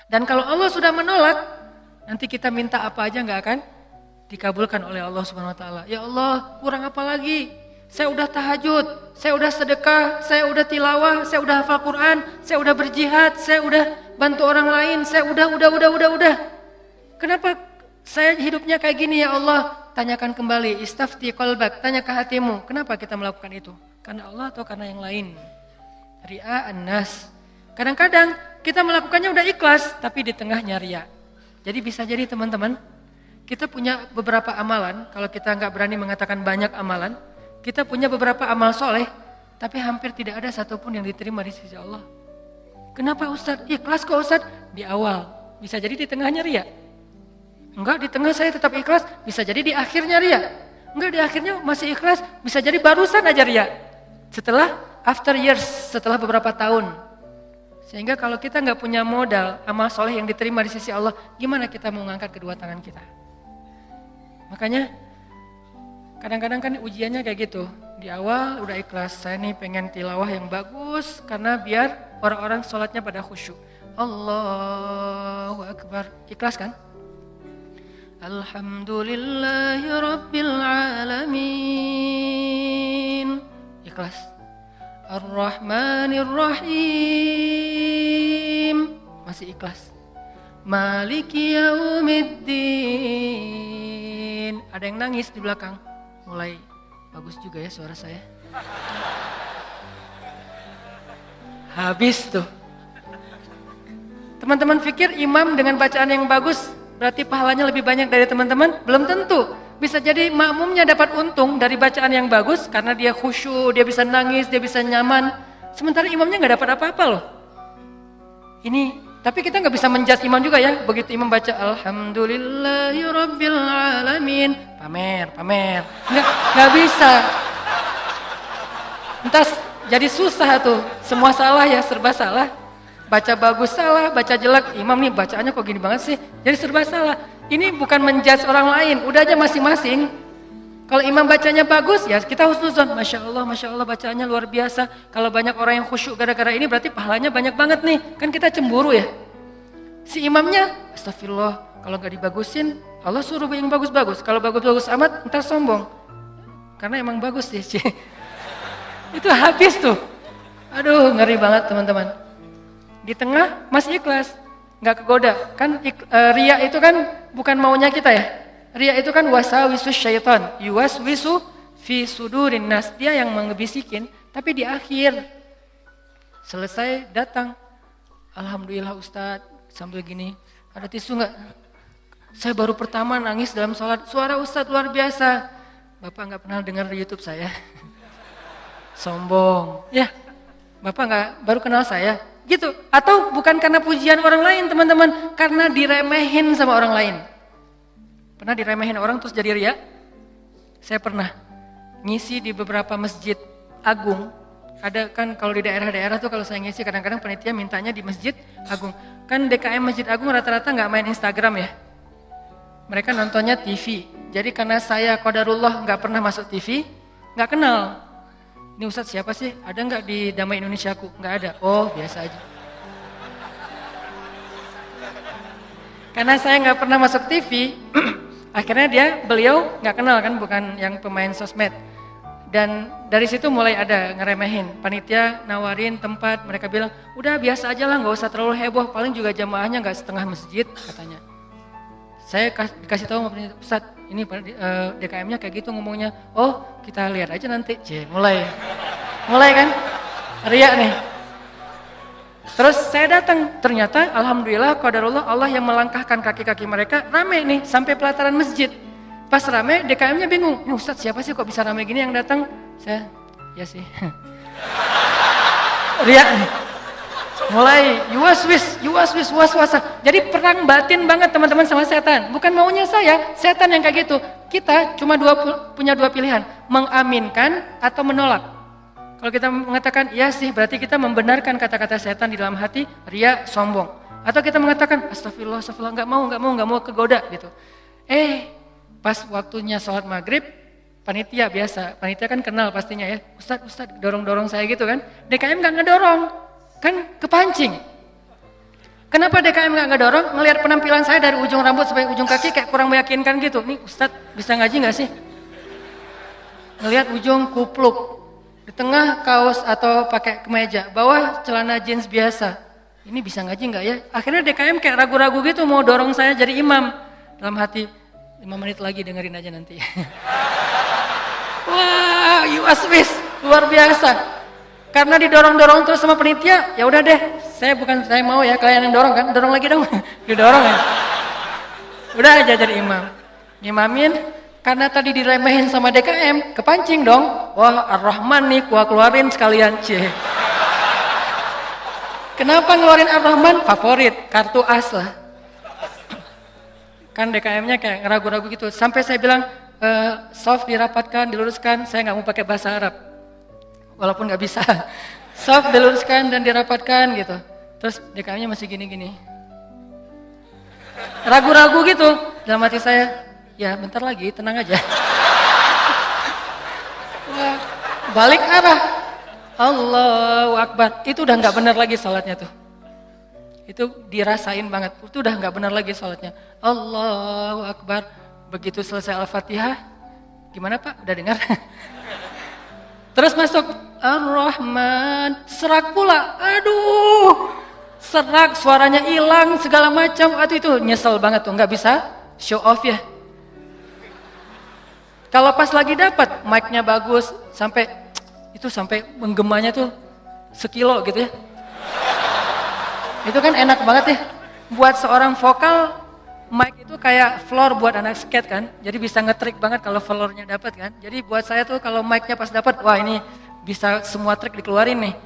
Dan kalau Allah sudah menolak, nanti kita minta apa aja nggak akan dikabulkan oleh Allah Subhanahu wa taala. Ya Allah, kurang apa lagi? Saya udah tahajud, saya udah sedekah, saya udah tilawah, saya udah hafal Quran, saya udah berjihad, saya udah bantu orang lain, saya udah. Kenapa saya hidupnya kayak gini ya Allah? Tanyakan kembali, istafti qalbak, tanya ke hatimu. Kenapa kita melakukan itu? Karena Allah atau karena yang lain? Ri'a an-nas. Kadang-kadang kita melakukannya udah ikhlas, tapi di tengahnya riya. Jadi bisa jadi teman-teman, kita punya beberapa amalan, kalau kita nggak berani mengatakan banyak amalan, kita punya beberapa amal soleh, tapi hampir tidak ada satupun yang diterima di sisi Allah. Kenapa Ustadz? Ikhlas kok Ustadz? Di awal, bisa jadi di tengahnya riya. Enggak, di tengah saya tetap ikhlas, bisa jadi di akhirnya riya. Enggak, di akhirnya masih ikhlas, bisa jadi barusan aja riya. Setelah after years, setelah beberapa tahun. Sehingga kalau kita nggak punya modal amal soleh yang diterima di sisi Allah, gimana kita mau mengangkat kedua tangan kita? Makanya kadang-kadang kan ujiannya kayak gitu. Di awal udah ikhlas, saya nih pengen tilawah yang bagus karena biar orang-orang sholatnya pada khusyuk. Allahu Akbar, ikhlas kan? Alhamdulillahi Rabbil Alamin, ikhlas. Ar-Rahmanir Rahim, masih ikhlas. Maliki Yaumiddin. Ada yang nangis di belakang. Mulai bagus juga ya suara saya. Habis tuh. Teman-teman pikir imam dengan bacaan yang bagus berarti pahalanya lebih banyak dari teman-teman? Belum tentu. Bisa jadi makmumnya dapat untung dari bacaan yang bagus karena dia khusyuk, dia bisa nangis, dia bisa nyaman. Sementara imamnya nggak dapat apa-apa loh. Ini, tapi kita nggak bisa menjudge imam juga ya. Begitu imam baca Alhamdulillahi Rabbil Alamin, pamer. Nggak bisa. Entas jadi susah tuh. Semua salah ya, serba salah. Baca bagus salah, baca jelek. Imam nih bacaannya kok gini banget sih. Jadi serba salah. Ini bukan menjudge orang lain, udah aja masing-masing. Kalau imam bacanya bagus, ya kita husnuzon. Masya Allah bacaannya luar biasa. Kalau banyak orang yang khusyuk gara-gara ini berarti pahalanya banyak banget nih. Kan kita cemburu ya. Si imamnya, astagfirullah, kalau gak dibagusin, Allah suruh yang bagus-bagus. Kalau bagus-bagus amat, ntar sombong. Karena emang bagus sih. Itu habis tuh. Aduh, ngeri banget teman-teman. Di tengah masih ikhlas. Nggak kegoda, kan riya itu kan bukan maunya kita ya. Riya itu kan wasawisu syaitan, yuwaswisu fi sudurin nas, dia yang mengebisikin, tapi di akhir selesai datang, alhamdulillah Ustadz, sambil gini, ada tisu nggak? Saya baru pertama nangis dalam sholat, suara Ustadz luar biasa. Bapak nggak pernah dengar di YouTube saya, sombong, ya. Bapak nggak baru kenal saya. Gitu, atau bukan karena pujian orang lain teman-teman, karena diremehin sama orang lain. Pernah diremehin orang terus jadi riya? Saya pernah ngisi di beberapa masjid agung. Ada kan kalau di daerah-daerah tuh kalau saya ngisi kadang-kadang panitia mintanya di masjid agung. Kan DKM Masjid Agung rata-rata nggak main Instagram ya. Mereka nontonnya TV. Jadi karena saya qadarullah nggak pernah masuk TV, nggak kenal. Ini Ustadz siapa sih? Ada nggak di Damai Indonesiaku? Nggak ada. Oh biasa aja. Karena saya nggak pernah masuk TV, akhirnya beliau nggak kenal kan, bukan yang pemain sosmed. Dan dari situ mulai ada ngeremehin. Panitia nawarin tempat, mereka bilang, udah biasa aja lah, nggak usah terlalu heboh. Paling juga jamaahnya nggak setengah masjid katanya. Saya dikasih tahu sama panitia, Ustadz, ini DKM-nya kayak gitu ngomongnya. Oh, kita lihat aja nanti. Mulai kan? Riya nih. Terus saya datang, ternyata alhamdulillah qadarullah Allah yang melangkahkan kaki-kaki mereka rame nih sampai pelataran masjid. Pas rame, DKM-nya bingung. Ini Ustadz siapa sih kok bisa rame gini yang datang? Saya, ya sih. Riya nih. Mulai yuwaswis was-wasan. Jadi perang batin banget teman-teman sama setan. Bukan maunya saya, setan yang kayak gitu. Kita cuma punya dua pilihan, mengaminkan atau menolak. Kalau kita mengatakan iya sih, berarti kita membenarkan kata-kata setan di dalam hati, riya, sombong. Atau kita mengatakan astagfirullah, nggak mau kegoda gitu. Pas waktunya sholat maghrib, panitia biasa, panitia kan kenal pastinya ya. Ustadz dorong-dorong saya gitu kan. DKM nggak ngedorong. Kan kepancing. Kenapa DKM nggak dorong? Ngelihat penampilan saya dari ujung rambut sampai ujung kaki kayak kurang meyakinkan gitu. Nih Ustadz bisa ngaji nggak sih? Ngelihat ujung kupluk, di tengah kaos atau pakai kemeja, bawah celana jeans biasa. Ini bisa ngaji nggak ya? Akhirnya DKM kayak ragu-ragu gitu mau dorong saya jadi imam. Dalam hati 5 menit lagi dengerin aja nanti. Wah, UASWIS luar biasa. Karena didorong-dorong terus sama penitia, ya udah deh. Saya mau ya, kalian yang dorong kan? Dorong lagi dong. Didorong ya. Udah aja jadi imam. Ngimamin, karena tadi diremehin sama DKM, kepancing dong. Wah, Ar-Rahman nih, gua keluarin sekalian, Kenapa ngeluarin Ar-Rahman? Favorit, kartu as lah. Kan DKM-nya kayak ragu-ragu gitu. Sampai saya bilang, soft dirapatkan, diluruskan, saya nggak mau pakai bahasa Arab. Walaupun nggak bisa. Soft diluruskan dan dirapatkan gitu. Terus DKM-nya masih gini-gini. Ragu-ragu gitu. Dalam hati saya, ya bentar lagi, tenang aja. Wah, balik arah. Allahu Akbar. Itu udah nggak benar lagi salatnya tuh. Itu dirasain banget. Itu udah nggak benar lagi salatnya. Allahu Akbar. Begitu selesai Al-Fatihah, gimana Pak? Udah dengar? Terus masuk Ar-Rahman, serak pula. Aduh, serak, suaranya hilang, segala macam. Aduh itu nyesel banget tuh, nggak bisa show off ya. Kalau pas lagi dapat, mic-nya bagus, sampai menggemanya tuh sekilo gitu ya. Itu kan enak banget ya. Buat seorang vokal, mic itu kayak floor buat anak skate kan. Jadi bisa ngetrik banget kalau floornya dapat kan. Jadi buat saya tuh kalau mic-nya pas dapat, wah ini bisa semua trik dikeluarin nih.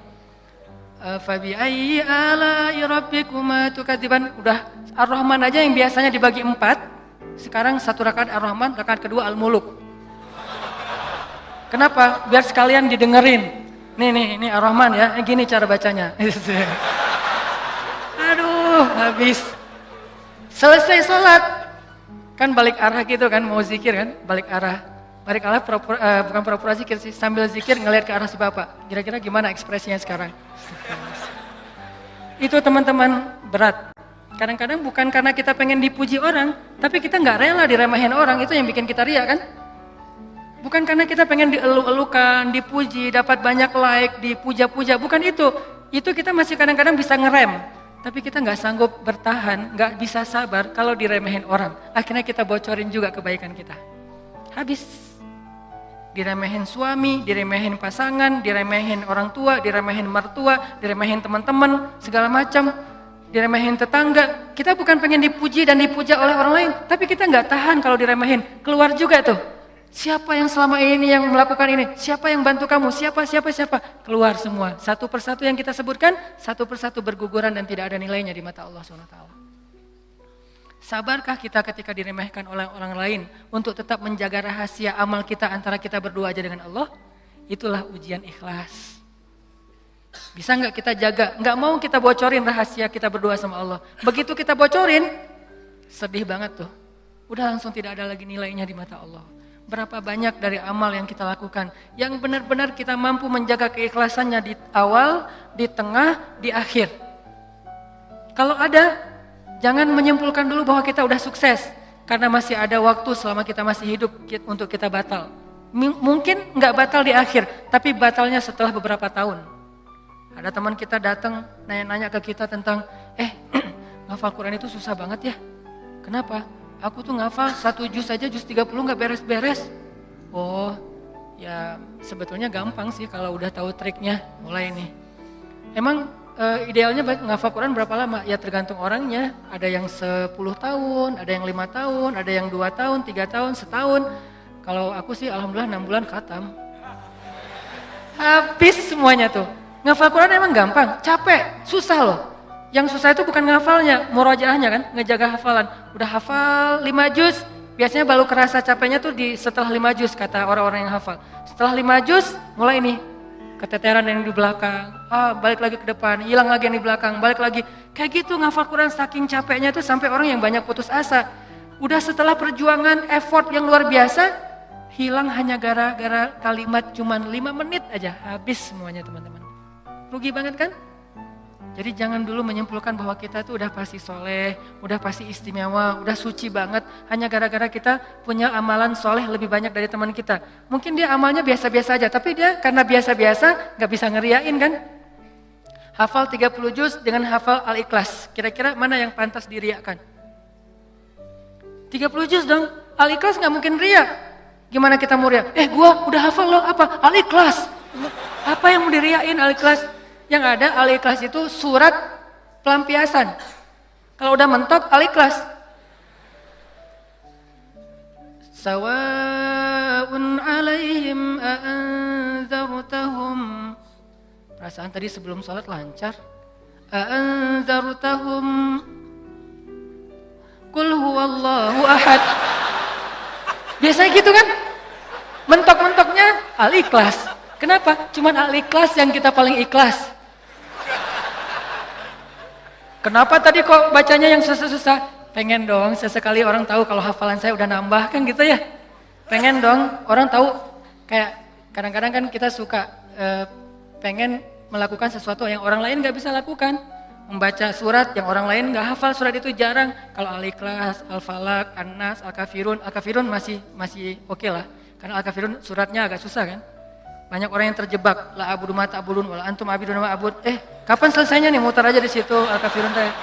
Fabi ayyi ala'i rabbikuma tukadziban. Udah Ar-Rahman aja yang biasanya dibagi 4. Sekarang 1 rakaat Ar-Rahman, rakaat kedua Al-Muluk. Kenapa? Biar sekalian didengerin. Nih Ar-Rahman ya, gini cara bacanya. Aduh, habis. Selesai sholat, kan balik arah gitu kan, mau zikir kan, balik arah bukan pura-pura zikir sih, sambil zikir ngelihat ke arah si bapak. Kira-kira gimana ekspresinya sekarang? Itu teman-teman berat. Kadang-kadang bukan karena kita pengen dipuji orang, tapi kita nggak rela diremehin orang, itu yang bikin kita riak kan? Bukan karena kita pengen dielu-elukan, dipuji, dapat banyak like, dipuja-puja, bukan itu. Itu kita masih kadang-kadang bisa ngerem. Tapi kita nggak sanggup bertahan, nggak bisa sabar kalau diremehin orang. Akhirnya kita bocorin juga kebaikan kita. Habis. Diremehin suami, diremehin pasangan, diremehin orang tua, diremehin mertua, diremehin teman-teman, segala macam. Diremehin tetangga. Kita bukan pengen dipuji dan dipuja oleh orang lain. Tapi kita nggak tahan kalau diremehin. Keluar juga tuh. Siapa yang selama ini yang melakukan ini? Siapa yang bantu kamu? Siapa? Keluar semua. Satu persatu yang kita sebutkan, satu persatu berguguran dan tidak ada nilainya di mata Allah SWT. Sabarkah kita ketika diremehkan oleh orang lain untuk tetap menjaga rahasia amal kita antara kita berdua aja dengan Allah? Itulah ujian ikhlas. Bisa nggak kita jaga? Nggak mau kita bocorin rahasia kita berdua sama Allah. Begitu kita bocorin, sedih banget tuh. Udah langsung tidak ada lagi nilainya di mata Allah. Berapa banyak dari amal yang kita lakukan yang benar-benar kita mampu menjaga keikhlasannya di awal, di tengah, di akhir. Kalau ada, jangan menyimpulkan dulu bahwa kita udah sukses karena masih ada waktu selama kita masih hidup untuk kita batal. Mungkin nggak batal di akhir, tapi batalnya setelah beberapa tahun. Ada teman kita datang nanya-nanya ke kita tentang, ngafal Quran itu susah banget ya. Kenapa? Aku tuh ngafal 1 juz aja, juz 30 gak beres-beres. Oh, ya sebetulnya gampang sih kalau udah tahu triknya. Mulai nih. Emang idealnya ngafal Quran berapa lama? Ya tergantung orangnya. Ada yang 10 tahun, ada yang 5 tahun, ada yang 2 tahun, 3 tahun, setahun. Kalau aku sih alhamdulillah 6 bulan khatam. Habis semuanya tuh. Ngafal Quran emang gampang, capek, susah loh. Yang susah itu bukan ngafalnya, murojaahnya kan, ngejaga hafalan. Udah hafal 5 juz, biasanya baru kerasa capeknya tuh setelah 5 juz kata orang-orang yang hafal. Setelah 5 juz, mulai nih keteteran yang di belakang, balik lagi ke depan, hilang lagi yang di belakang, balik lagi. Kayak gitu ngafal Quran saking capeknya tuh sampai orang yang banyak putus asa. Udah setelah perjuangan, effort yang luar biasa, hilang hanya gara-gara kalimat cuman 5 menit aja, habis semuanya teman-teman. Rugi banget kan? Jadi jangan dulu menyimpulkan bahwa kita tuh udah pasti soleh, udah pasti istimewa, udah suci banget. Hanya gara-gara kita punya amalan soleh lebih banyak dari teman kita. Mungkin dia amalnya biasa-biasa aja, tapi dia karena biasa-biasa gak bisa ngeriain kan. Hafal 30 juz dengan hafal Al-Ikhlas. Kira-kira mana yang pantas diriakan? 30 juz dong, Al-Ikhlas gak mungkin riak. Gimana kita mau riak? Gua udah hafal loh, apa? Al-Ikhlas. Apa yang mau diriain Al-Ikhlas? Yang ada Al-Ikhlas itu surat pelampiasan. Kalau udah mentok Al-Ikhlas. Sawa'un 'alaihim a'anzartahum. Perasaan tadi sebelum sholat lancar. A'anzartahum Qul huwallahu ahad. Biasanya gitu kan? Mentok-mentoknya Al-Ikhlas. Kenapa? Cuman Al-Ikhlas yang kita paling ikhlas. Kenapa tadi kok bacanya yang susah-susah? Pengen dong sesekali orang tahu kalau hafalan saya udah nambah kan gitu ya. Pengen dong orang tahu, kayak kadang-kadang kan kita suka pengen melakukan sesuatu yang orang lain gak bisa lakukan. Membaca surat yang orang lain gak hafal, surat itu jarang. Kalau Al-Ikhlas, Al-Falaq, An-Nas, Al-Kafirun masih oke lah. Karena Al-Kafirun suratnya agak susah kan. Banyak orang yang terjebak, la abudu ma ta'budun wala antum abidun ma abud. Kapan selesainya nih? Muter aja di situ Al-Kafirun teh.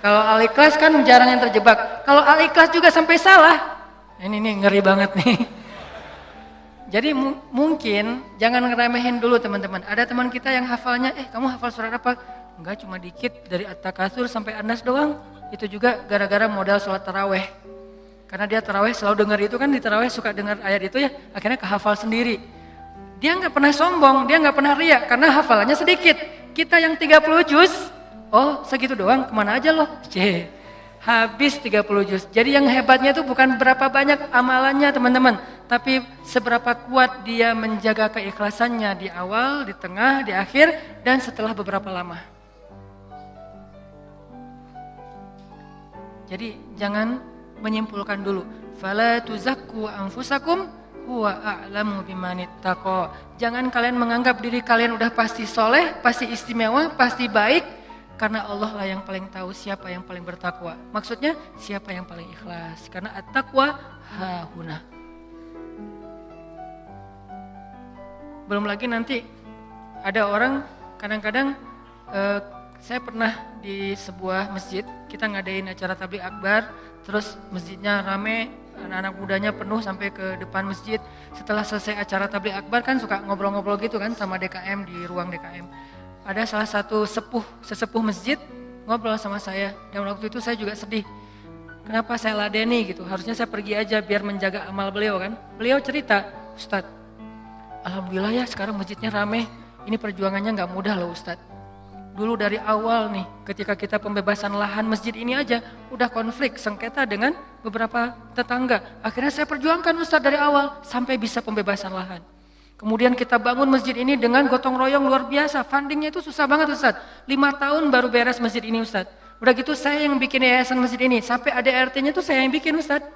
Kalau Al-Ikhlas kan jarang yang terjebak. Kalau Al-Ikhlas juga sampai salah. Ini nih ngeri banget nih. Jadi mungkin jangan ngeremehin dulu teman-teman. Ada teman kita yang hafalnya, kamu hafal surat apa? Enggak, cuma dikit dari At-Takatsur sampai An-Nas doang. Itu juga gara-gara modal sholat taraweh. Karena dia taraweh selalu dengar itu kan, di taraweh suka dengar ayat itu ya, akhirnya kehafal sendiri. Dia nggak pernah sombong, dia nggak pernah riak karena hafalannya sedikit. Kita yang 30 juz, segitu doang, kemana aja loh? Habis 30 juz. Jadi yang hebatnya itu bukan berapa banyak amalannya teman-teman, tapi seberapa kuat dia menjaga keikhlasannya di awal, di tengah, di akhir, dan setelah beberapa lama. Jadi jangan menyimpulkan dulu. Fala tuzakku anfusakum huwa a'lamu bimanittaqo. Jangan kalian menganggap diri kalian udah pasti soleh, pasti istimewa, pasti baik, karena Allah lah yang paling tahu siapa yang paling bertakwa. Maksudnya siapa yang paling ikhlas. Karena at-taqwa hahuna. Belum lagi nanti ada orang kadang-kadang saya pernah di sebuah masjid, kita ngadain acara tabligh akbar, terus masjidnya rame, anak-anak mudanya penuh sampai ke depan masjid. Setelah selesai acara tabligh akbar kan suka ngobrol-ngobrol gitu kan sama DKM di ruang DKM. Ada salah satu sesepuh masjid ngobrol sama saya, dan waktu itu saya juga sedih. Kenapa saya ladeni gitu, harusnya saya pergi aja biar menjaga amal beliau kan. Beliau cerita, Ustadz, alhamdulillah ya sekarang masjidnya rame, ini perjuangannya gak mudah loh Ustadz. Dulu dari awal nih, ketika kita pembebasan lahan masjid ini aja, udah konflik, sengketa dengan beberapa tetangga. Akhirnya saya perjuangkan Ustadz dari awal, sampai bisa pembebasan lahan. Kemudian kita bangun masjid ini dengan gotong royong luar biasa, fundingnya itu susah banget Ustadz. 5 tahun baru beres masjid ini Ustadz. Udah gitu saya yang bikin yayasan masjid ini, sampai ADRT-nya tuh saya yang bikin Ustadz.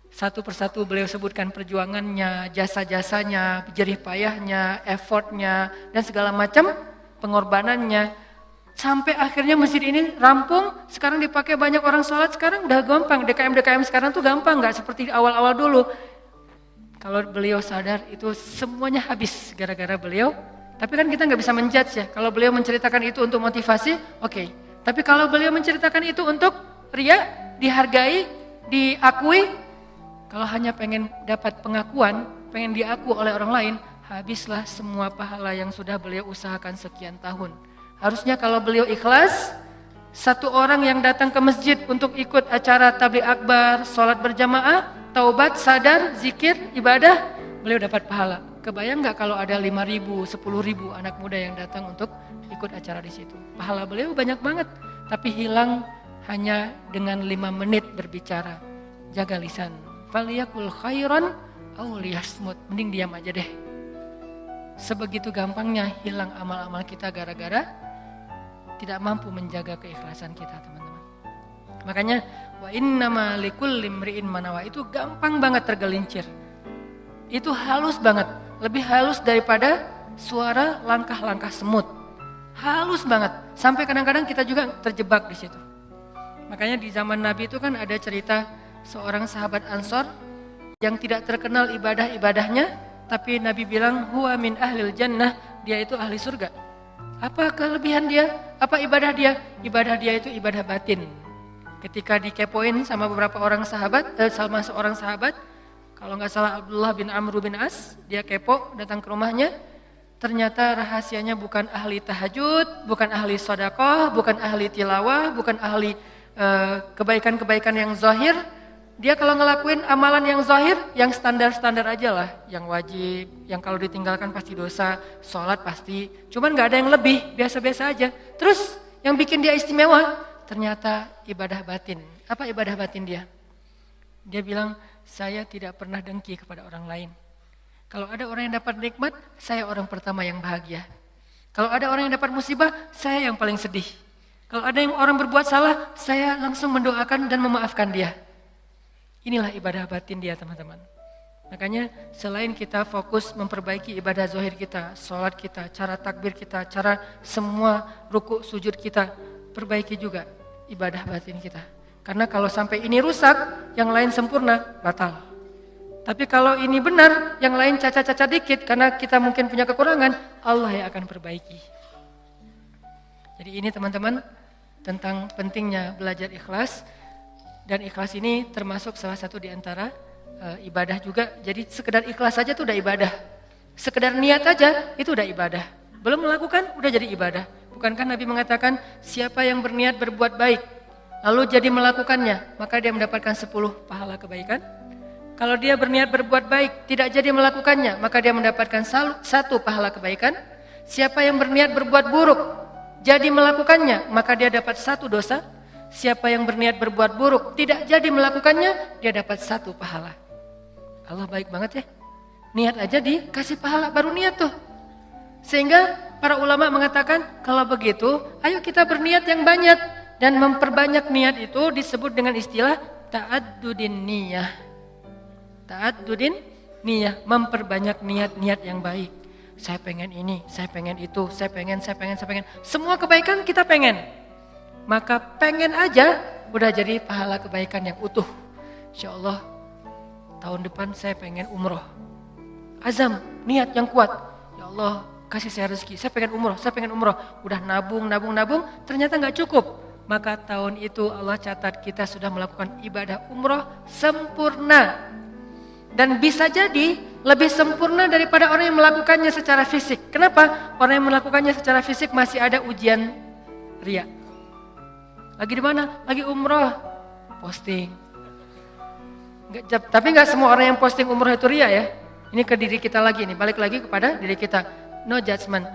Satu persatu beliau sebutkan perjuangannya, jasa-jasanya, jerih payahnya, effortnya, dan segala macam pengorbanannya, sampai akhirnya masjid ini rampung. Sekarang dipakai banyak orang sholat, sekarang udah gampang. DKM sekarang tuh gampang, nggak seperti awal-awal dulu. Kalau beliau sadar itu semuanya habis gara-gara beliau. Tapi kan kita nggak bisa menjudge ya. Kalau beliau menceritakan itu untuk motivasi, oke. Tapi kalau beliau menceritakan itu untuk ria, dihargai, diakui, kalau hanya pengen dapat pengakuan, pengen diaku oleh orang lain, habislah semua pahala yang sudah beliau usahakan sekian tahun. Harusnya kalau beliau ikhlas, satu orang yang datang ke masjid untuk ikut acara tabligh akbar, sholat berjamaah, taubat, sadar, zikir, ibadah, beliau dapat pahala. Kebayang nggak kalau ada 5.000, 10.000 anak muda yang datang untuk ikut acara di situ? Pahala beliau banyak banget, tapi hilang hanya dengan 5 menit berbicara. Jaga lisan. Faliyakul khairan aw liyasmut. Mending diam aja deh. Sebegitu gampangnya hilang amal-amal kita gara-gara tidak mampu menjaga keikhlasan kita, teman-teman. Makanya wa innama likulli imri'in manawa itu gampang banget tergelincir. Itu halus banget, lebih halus daripada suara langkah-langkah semut. halus banget. Sampai kadang-kadang kita juga terjebak di situ. Makanya di zaman Nabi itu kan ada cerita seorang sahabat Ansor yang tidak terkenal ibadah-ibadahnya, tapi Nabi bilang huwa min ahlil jannah, dia itu ahli surga. Apa kelebihan dia? Apa ibadah dia? Ibadah dia itu ibadah batin. Ketika dikepoin sama beberapa orang sahabat, sama seorang sahabat, kalau nggak salah Abdullah bin Amr bin As, dia kepo datang ke rumahnya. Ternyata rahasianya bukan ahli tahajud, bukan ahli sedekah, bukan ahli tilawah, bukan ahli kebaikan-kebaikan yang zahir. Dia kalau ngelakuin amalan yang zahir, yang standar-standar aja lah, yang wajib, yang kalau ditinggalkan pasti dosa, sholat pasti, cuman gak ada yang lebih, biasa-biasa aja. Terus yang bikin dia istimewa, ternyata ibadah batin. Apa ibadah batin dia? Dia bilang, saya tidak pernah dengki kepada orang lain. Kalau ada orang yang dapat nikmat, saya orang pertama yang bahagia. Kalau ada orang yang dapat musibah, saya yang paling sedih. Kalau ada yang orang berbuat salah, saya langsung mendoakan dan memaafkan dia. Inilah ibadah batin dia, teman-teman. Makanya selain kita fokus memperbaiki ibadah zahir kita, sholat kita, cara takbir kita, cara semua ruku sujud kita, perbaiki juga ibadah batin kita. Karena kalau sampai ini rusak, yang lain sempurna, batal. Tapi kalau ini benar, yang lain cacat-cacat dikit, karena kita mungkin punya kekurangan, Allah yang akan perbaiki. Jadi ini teman-teman, tentang pentingnya belajar ikhlas. Dan ikhlas ini termasuk salah satu di antara ibadah juga. Jadi sekedar ikhlas saja itu udah ibadah. Sekedar niat aja itu udah ibadah. Belum melakukan udah jadi ibadah. Bukankah Nabi mengatakan siapa yang berniat berbuat baik lalu jadi melakukannya, maka dia mendapatkan 10 pahala kebaikan. Kalau dia berniat berbuat baik tidak jadi melakukannya, maka dia mendapatkan 1 pahala kebaikan. Siapa yang berniat berbuat buruk jadi melakukannya, maka dia dapat 1 dosa. Siapa yang berniat berbuat buruk tidak jadi melakukannya, dia dapat 1 pahala. Allah baik banget ya. Niat aja dikasih pahala, baru niat tuh. Sehingga para ulama mengatakan kalau begitu, ayo kita berniat yang banyak. Dan memperbanyak niat itu disebut dengan istilah ta'addudin niyah. Ta'addudin niyah, memperbanyak niat-niat yang baik. Saya pengen ini, saya pengen itu, saya pengen. Semua kebaikan kita pengen. Maka pengen aja udah jadi pahala kebaikan yang utuh. Insya Allah tahun depan saya pengen umroh. Azam, niat yang kuat. Ya Allah kasih saya rezeki, saya pengen umroh. Udah nabung, ternyata gak cukup. Maka tahun itu Allah catat kita sudah melakukan ibadah umroh sempurna. Dan bisa jadi lebih sempurna daripada orang yang melakukannya secara fisik. Kenapa? Orang yang melakukannya secara fisik masih ada ujian riya. Lagi di mana? Lagi umroh, posting. Tapi nggak semua orang yang posting umroh itu riya ya. Ini ke diri kita lagi nih, balik lagi kepada diri kita. No judgment.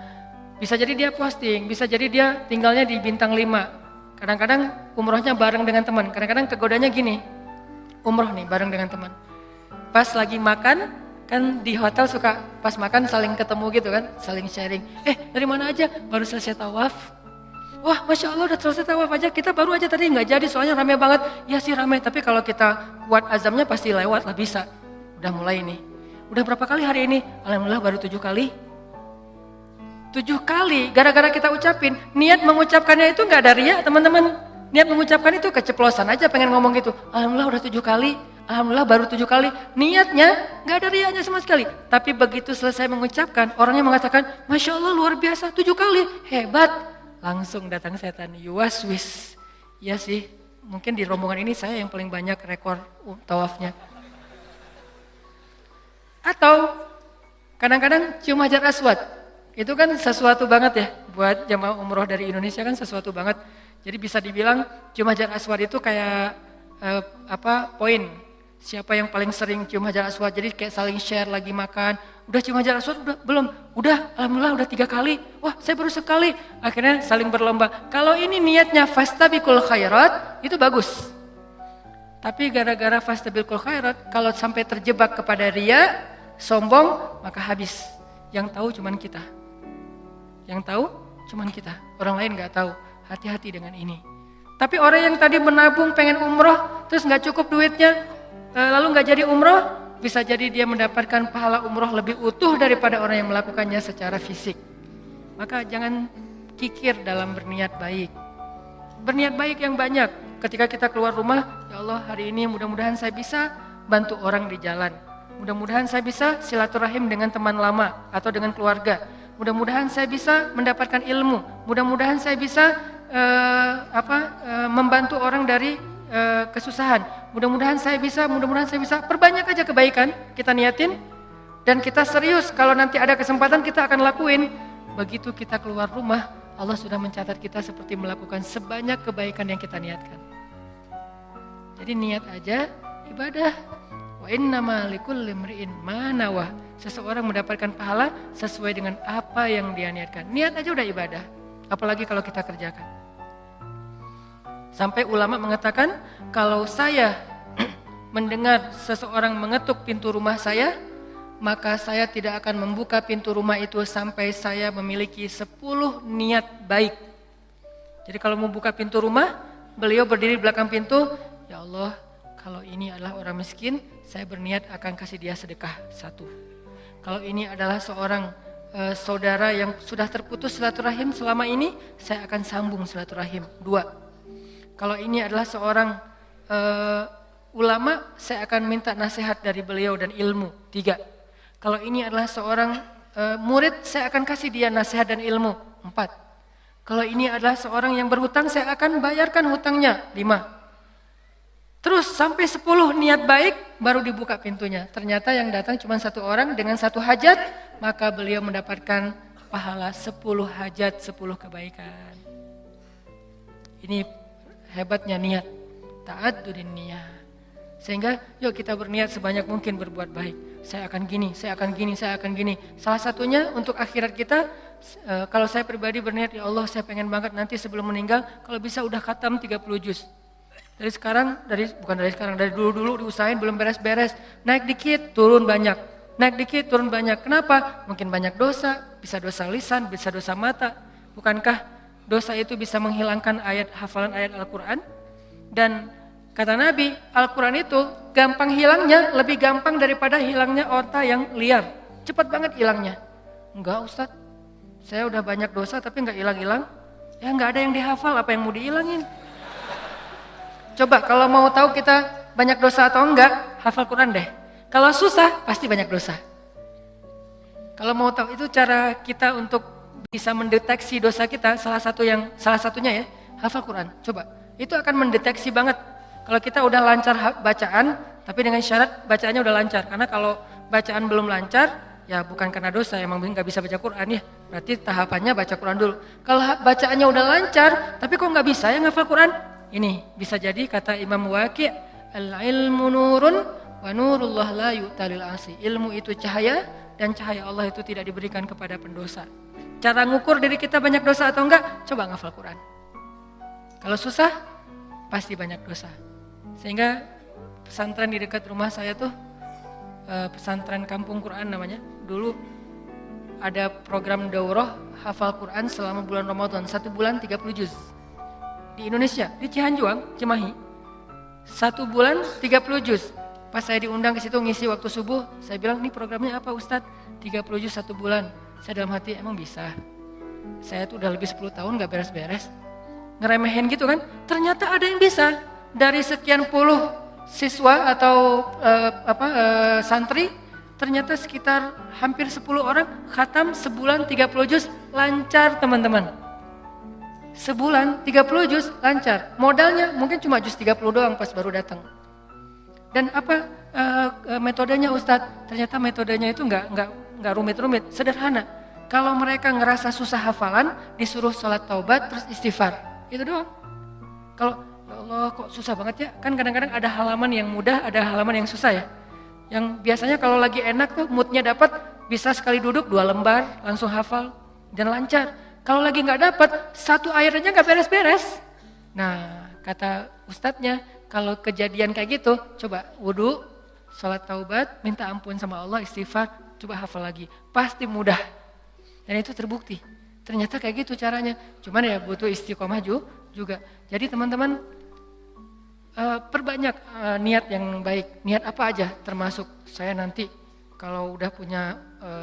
Bisa jadi dia posting, bisa jadi dia tinggalnya di bintang 5. Kadang-kadang umrohnya bareng dengan teman. Kadang-kadang kegodanya gini, umroh nih bareng dengan teman. Pas lagi makan, kan di hotel suka pas makan saling ketemu gitu kan, saling sharing. Dari mana aja? Baru selesai tawaf. Wah, Masya Allah udah selesai tawaf aja, kita baru aja tadi nggak jadi soalnya rame banget. Ya sih rame, tapi kalau kita kuat azamnya pasti lewat lah bisa. Udah mulai nih. Udah berapa kali hari ini? Alhamdulillah baru 7 kali. 7 kali, gara-gara kita ucapin. Niat mengucapkannya itu nggak ada riya teman-teman. Niat mengucapkan itu keceplosan aja pengen ngomong gitu. Alhamdulillah udah 7 kali. Alhamdulillah baru 7 kali. Niatnya nggak ada riyanya sama sekali. Tapi begitu selesai mengucapkan, orangnya mengatakan, Masya Allah luar biasa 7 kali, hebat. Langsung datang setan, yuwaswis. Ya sih, mungkin di rombongan ini saya yang paling banyak rekor tawafnya. Atau kadang-kadang cium hajar aswad. Itu kan sesuatu banget ya, buat jamaah umroh dari Indonesia kan sesuatu banget. Jadi bisa dibilang cium hajar aswad itu kayak poin. Siapa yang paling sering cium hajar aswad, jadi kayak saling share lagi makan. Udah cium hajar aswad? Udah, belum? Udah, alhamdulillah udah 3 kali. Wah saya baru sekali. Akhirnya saling berlomba. Kalau ini niatnya fastabiqul khairat, itu bagus. Tapi gara-gara fastabiqul khairat, kalau sampai terjebak kepada riya, sombong, maka habis. Yang tahu cuman kita. Yang tahu cuman kita, orang lain gak tahu. Hati-hati dengan ini. Tapi orang yang tadi menabung pengen umroh, terus gak cukup duitnya, lalu gak jadi umroh, bisa jadi dia mendapatkan pahala umroh lebih utuh daripada orang yang melakukannya secara fisik. Maka jangan kikir dalam berniat baik. Berniat baik yang banyak. Ketika kita keluar rumah, ya Allah hari ini mudah-mudahan saya bisa bantu orang di jalan. Mudah-mudahan saya bisa silaturahim dengan teman lama atau dengan keluarga. Mudah-mudahan saya bisa mendapatkan ilmu. Mudah-mudahan saya bisa membantu orang dari kesusahan. Mudah-mudahan saya bisa. Perbanyak aja kebaikan kita niatin dan kita serius. Kalau nanti ada kesempatan kita akan lakuin. Begitu kita keluar rumah, Allah sudah mencatat kita seperti melakukan sebanyak kebaikan yang kita niatkan. Jadi niat aja ibadah. Wa innama likulli imri'in ma nawah. Seseorang mendapatkan pahala sesuai dengan apa yang dia niatkan. Niat aja udah ibadah. Apalagi kalau kita kerjakan. Sampai ulama mengatakan, kalau saya mendengar seseorang mengetuk pintu rumah saya, maka saya tidak akan membuka pintu rumah itu sampai saya memiliki 10 niat baik. Jadi kalau mau buka pintu rumah, beliau berdiri di belakang pintu, ya Allah, kalau ini adalah orang miskin, saya berniat akan kasih dia sedekah 1. Kalau ini adalah seorang saudara yang sudah terputus silaturahim selama ini, saya akan sambung silaturahim 2. Kalau ini adalah seorang ulama, saya akan minta nasihat dari beliau dan ilmu 3. Kalau ini adalah seorang murid, saya akan kasih dia nasihat dan ilmu 4. Kalau ini adalah seorang yang berhutang, saya akan bayarkan hutangnya 5. Terus sampai 10 niat baik baru dibuka pintunya. Ternyata yang datang cuma 1 orang dengan 1 hajat, maka beliau mendapatkan pahala 10 hajat, 10 kebaikan. Ini hebatnya niat, ta'addudin niyah. Sehingga yuk kita berniat sebanyak mungkin berbuat baik. Saya akan gini, saya akan gini, saya akan gini. Salah satunya untuk akhirat kita, kalau saya pribadi berniat, ya Allah saya pengen banget nanti sebelum meninggal, kalau bisa udah khatam 30 juz. Dari dulu diusahain belum beres-beres. Naik dikit, turun banyak. Naik dikit, turun banyak. Kenapa? Mungkin banyak dosa, bisa dosa lisan, bisa dosa mata. Bukankah dosa itu bisa menghilangkan hafalan ayat Al-Quran? Dan kata Nabi, Al-Quran itu gampang hilangnya, lebih gampang daripada hilangnya onta yang liar. Cepat banget hilangnya. Enggak Ustaz, saya udah banyak dosa tapi enggak hilang-hilang. Ya enggak ada yang dihafal, apa yang mau dihilangin? Coba kalau mau tahu kita banyak dosa atau enggak, hafal Quran deh. Kalau susah, pasti banyak dosa. Kalau mau tahu itu cara kita untuk bisa mendeteksi dosa kita, salah satunya ya, hafal Quran. Coba, itu akan mendeteksi banget. Kalau kita udah lancar bacaan, tapi dengan syarat bacaannya udah lancar. Karena kalau bacaan belum lancar, ya bukan karena dosa, emang nggak bisa baca Quran ya. Berarti tahapannya baca Quran dulu. Kalau bacaannya udah lancar, tapi kok nggak bisa ya ngafal Quran? Ini bisa jadi kata Imam Waqi', al-ilmu nurun wa nurullah la yu'talil asi. Ilmu itu cahaya dan cahaya Allah itu tidak diberikan kepada pendosa. Cara ngukur diri kita banyak dosa atau enggak? Coba ngafal Quran. Kalau susah, pasti banyak dosa. Sehingga pesantren di dekat rumah saya tuh, pesantren kampung Quran namanya. Dulu ada program daurah hafal Quran selama bulan Ramadan, 1 bulan 30 juz. Di Indonesia, di Cihanjuang, Cimahi. 1 bulan 30 juz. Pas saya diundang ke situ ngisi waktu subuh, saya bilang, "Ini programnya apa Ustadz?" 30 juz 1 bulan. Saya dalam hati, emang bisa. Saya tuh udah lebih 10 tahun gak beres-beres. Ngeremehin gitu kan. Ternyata ada yang bisa. Dari sekian puluh siswa atau santri, ternyata sekitar hampir 10 orang khatam sebulan 30 juz lancar teman-teman. Sebulan 30 juz lancar. Modalnya mungkin cuma juz 30 doang pas baru datang. Dan apa metodenya Ustadz? Ternyata metodenya itu enggak rumit-rumit, sederhana. Kalau mereka ngerasa susah hafalan, disuruh sholat taubat terus istighfar. Itu doang. Kalau ya Allah kok susah banget ya? Kan kadang-kadang ada halaman yang mudah, ada halaman yang susah ya. Yang biasanya kalau lagi enak tuh moodnya dapat, bisa sekali duduk 2 lembar langsung hafal dan lancar. Kalau lagi nggak dapat, 1 ayat aja nggak beres-beres. Nah, kata ustadznya, kalau kejadian kayak gitu, coba wudu, sholat taubat, minta ampun sama Allah, istighfar, coba hafal lagi. Pasti mudah. Dan itu terbukti. Ternyata kayak gitu caranya. Cuman ya butuh istiqomah juga. Jadi teman-teman, perbanyak niat yang baik. Niat apa aja, termasuk saya nanti kalau udah punya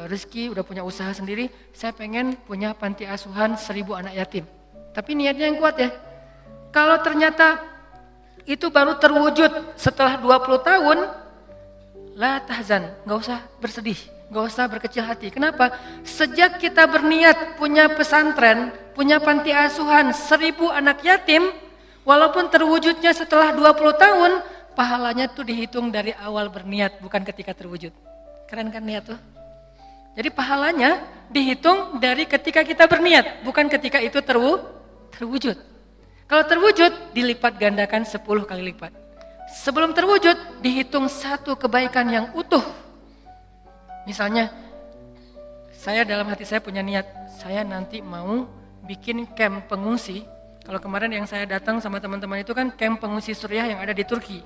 rezeki, udah punya usaha sendiri, saya pengen punya panti asuhan 1000 anak yatim. Tapi niatnya yang kuat ya. Kalau ternyata itu baru terwujud setelah 20 tahun, la tahzan, nggak usah bersedih, nggak usah berkecil hati. Kenapa? Sejak kita berniat punya pesantren, punya panti asuhan 1000 anak yatim, walaupun terwujudnya setelah 20 tahun, pahalanya tuh dihitung dari awal berniat, bukan ketika terwujud. Keren kan niat tuh? Jadi pahalanya dihitung dari ketika kita berniat, bukan ketika itu terwujud. Kalau terwujud, dilipat gandakan 10 kali lipat. Sebelum terwujud, dihitung satu kebaikan yang utuh. Misalnya, saya dalam hati saya punya niat, saya nanti mau bikin camp pengungsi. Kalau kemarin yang saya datang sama teman-teman itu kan camp pengungsi Suriah yang ada di Turki.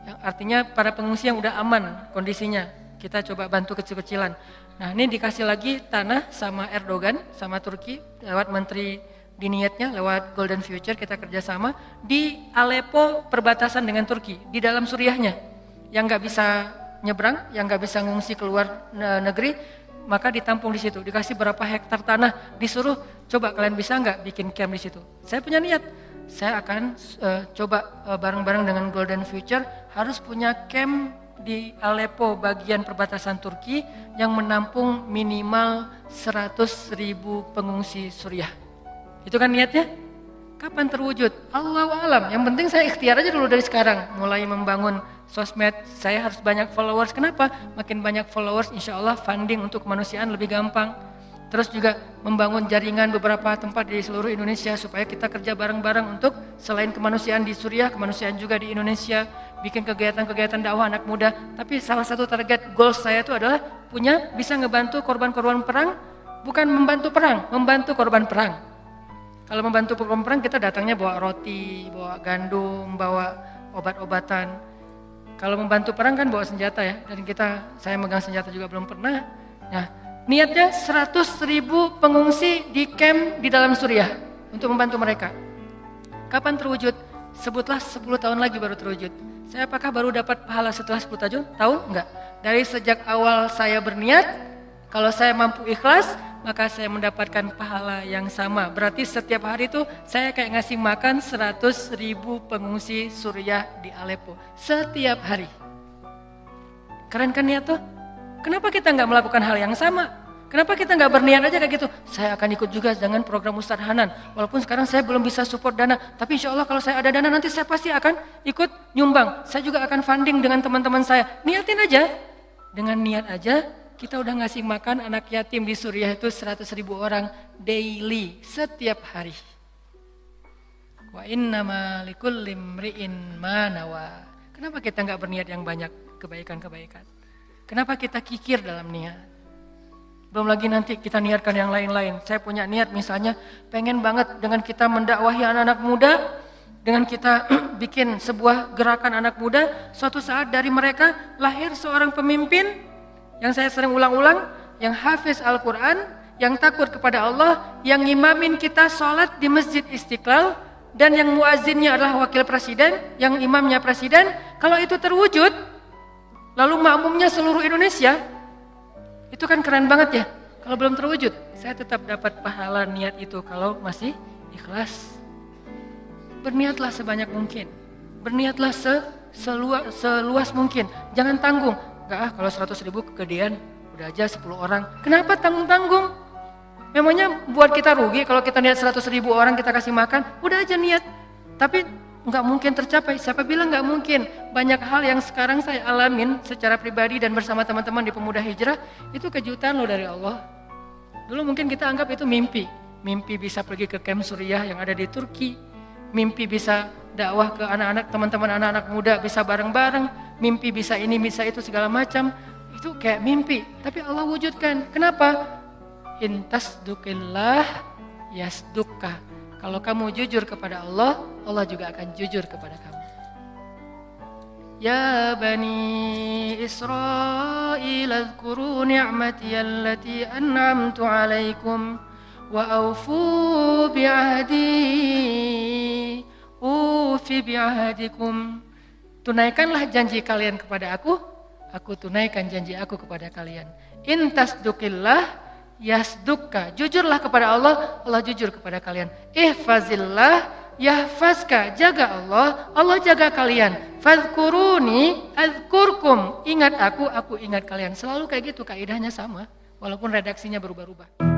Yang artinya para pengungsi yang udah aman kondisinya. Kita coba bantu kecil-kecilan. Nah ini dikasih lagi tanah sama Erdogan, sama Turki, lewat menteri diniatnya, lewat Golden Future kita kerjasama di Aleppo perbatasan dengan Turki, di dalam Suriahnya. Yang nggak bisa nyebrang, yang nggak bisa ngungsi keluar negeri, maka ditampung di situ. Dikasih berapa hektar tanah, disuruh coba kalian bisa nggak bikin camp di situ. Saya punya niat, saya akan coba bareng-bareng dengan Golden Future harus punya camp di Aleppo bagian perbatasan Turki yang menampung minimal 100.000 pengungsi Suriah. Itu kan niatnya? Kapan terwujud? Allahu a'lam. Yang penting saya ikhtiar aja dulu dari sekarang. Mulai membangun sosmed, saya harus banyak followers. Kenapa? Makin banyak followers insya Allah funding untuk kemanusiaan lebih gampang. Terus juga membangun jaringan beberapa tempat di seluruh Indonesia supaya kita kerja bareng-bareng untuk selain kemanusiaan di Suriah, kemanusiaan juga di Indonesia, bikin kegiatan-kegiatan dakwah anak muda. Tapi salah satu target goals saya itu adalah bisa ngebantu korban-korban perang, bukan membantu perang, membantu korban perang. Kalau membantu korban perang kita datangnya bawa roti, bawa gandum, bawa obat-obatan. Kalau membantu perang kan bawa senjata ya, dan saya megang senjata juga belum pernah. Nah, niatnya 100.000 pengungsi di camp di dalam Suriah untuk membantu mereka. Kapan terwujud? Sebutlah 10 tahun lagi baru terwujud. Saya apakah baru dapat pahala setelah 10 tahun? Tahu? Enggak. Dari sejak awal saya berniat, kalau saya mampu ikhlas, maka saya mendapatkan pahala yang sama. Berarti setiap hari itu saya kayak ngasih makan 100.000 pengungsi Suriah di Aleppo. Setiap hari. Keren kan niat tuh? Kenapa kita nggak melakukan hal yang sama? Kenapa kita nggak berniat aja kayak gitu? Saya akan ikut juga dengan program Ustadz Hanan. Walaupun sekarang saya belum bisa support dana, tapi insya Allah kalau saya ada dana nanti saya pasti akan ikut nyumbang. Saya juga akan funding dengan teman-teman saya. Niatin aja. Dengan niat aja, kita udah ngasih makan anak yatim di Suriah itu 100.000 orang daily, setiap hari. Wa innama likulli imri'in ma nawa. Kenapa kita nggak berniat yang banyak kebaikan-kebaikan? Kenapa kita kikir dalam niat? Belum lagi nanti kita niatkan yang lain-lain. Saya punya niat misalnya pengen banget dengan kita mendakwahi anak-anak muda, dengan kita bikin sebuah gerakan anak muda, suatu saat dari mereka lahir seorang pemimpin yang saya sering ulang-ulang, yang hafiz Al-Quran, yang takut kepada Allah, yang ngimamin kita sholat di Masjid Istiqlal, dan yang muazzinnya adalah wakil presiden, yang imamnya presiden. Kalau itu terwujud, lalu makmumnya seluruh Indonesia, itu kan keren banget ya. Kalau belum terwujud, saya tetap dapat pahala niat itu kalau masih ikhlas. Berniatlah sebanyak mungkin, berniatlah seluas mungkin. Jangan tanggung, enggak kalau 100.000 kegedean, udah aja 10 orang. Kenapa tanggung-tanggung? Memangnya buat kita rugi kalau kita niat 100.000 orang kita kasih makan, udah aja niat. Tapi nggak mungkin tercapai. Siapa bilang nggak mungkin? Banyak hal yang sekarang saya alamin secara pribadi dan bersama teman-teman di Pemuda Hijrah, itu kejutan loh dari Allah. Dulu mungkin kita anggap itu mimpi. Mimpi bisa pergi ke camp Suriah yang ada di Turki. Mimpi bisa dakwah ke anak-anak, teman-teman anak-anak muda bisa bareng-bareng. Mimpi bisa ini, bisa itu segala macam. Itu kayak mimpi. Tapi Allah wujudkan. Kenapa? Intasdukillah yasdukka. Kalau kamu jujur kepada Allah, Allah juga akan jujur kepada kamu. Ya Bani Israel, adhkuru ni'mati allati an'amtu alaikum wa awfu bi'ahdi ufi bi'ahdikum. Tunaikanlah janji kalian kepada aku aku tunaikan janji aku kepada kalian. In tasdukillah yasdukka. Jujurlah kepada Allah, Allah jujur kepada kalian. Ihfazillah yahfazka. Jaga Allah, Allah jaga kalian. Fadhkuruni adzkurkum. Ingat aku ingat kalian. Selalu kayak gitu, kaidahnya sama. Walaupun redaksinya berubah-ubah.